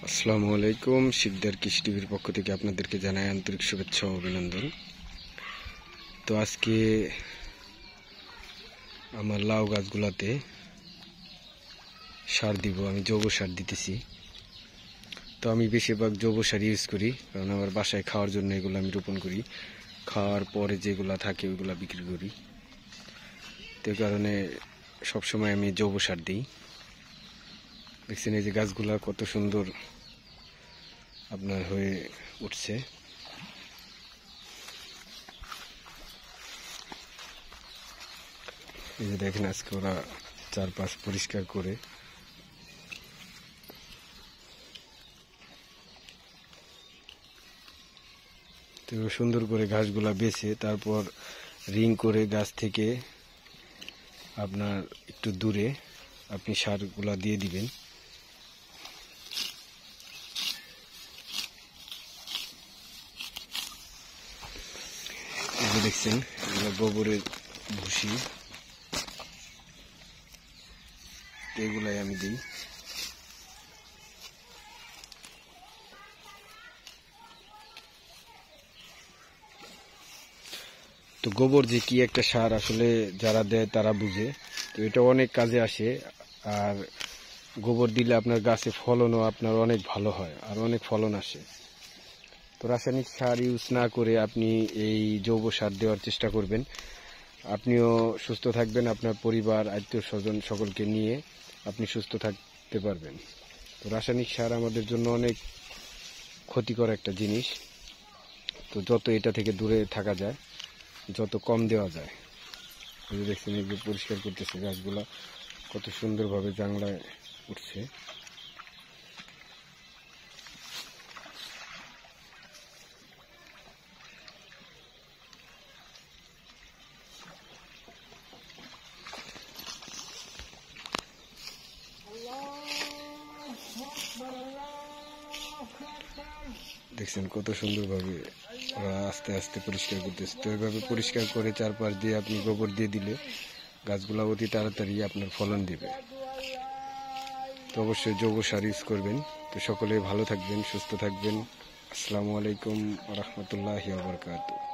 আসসালামু আলাইকুম। শিকদার কৃষি টিভির পক্ষ থেকে আপনাদেরকে জানাই আন্তরিক শুভেচ্ছা ও অভিনন্দন। তো আজকে আমার লাউ গাছগুলাতে সার দিব, আমি জৈব সার দিতেছি। তো আমি বেশিরভাগ জৈব সার ইউজ করি, কারণ আমার বাসায় খাওয়ার জন্য এগুলো আমি রোপণ করি, খাওয়ার পরে যেগুলা থাকে ওইগুলো বিক্রি করি। তো এই কারণে সবসময় আমি জৈব সার দিই। দেখছেন এই যে গাছগুলা কত সুন্দর আপনার হয়ে উঠছে। এই যে দেখেন আজকে ওরা চারপাশ পরিষ্কার করে তো সুন্দর করে ঘাসগুলা বেছে তারপর রিং করে গাছ থেকে আপনার একটু দূরে আপনি সারগুলা দিয়ে দিবেন। এই যে দেখছেন গোবরের ভুসি, এগুলাই আমি দিই। তো গোবর যে কি একটা সার, আসলে যারা দেয় তারা বুঝে। তো এটা অনেক কাজে আসে, আর গোবর দিলে আপনার গাছে ফলনও আপনার অনেক ভালো হয় আর অনেক ফলন আসে। তো রাসায়নিক সার ইউজ না করে আপনি এই জৈব সার দেওয়ার চেষ্টা করবেন। আপনিও সুস্থ থাকবেন, আপনার পরিবার আত্মীয় স্বজন সকলকে নিয়ে আপনি সুস্থ থাকতে পারবেন। তো রাসায়নিক সার আমাদের জন্য অনেক ক্ষতিকর একটা জিনিস। তো যত এটা থেকে দূরে থাকা যায়, যত কম দেওয়া যায়। দেখছেন এই যে পরিষ্কার করতেছে, গাছগুলা কত সুন্দরভাবে জাংলায় উঠছে। দেখছেন কত সুন্দরভাবে ওরা আস্তে আস্তে পরিষ্কার করতেছে। তো এইভাবে পরিষ্কার করে চারপাশ দিয়ে আপনি গোবর দিয়ে দিলে গাছগুলা অতি তাড়াতাড়ি আপনার ফলন দিবে। তো অবশ্যই জৈব সার ইউজ করবেন। তো সকলে ভালো থাকবেন, সুস্থ থাকবেন। আসসালামু আলাইকুম ওয়া রাহমাতুল্লাহি ওয়া বারাকাতুহু।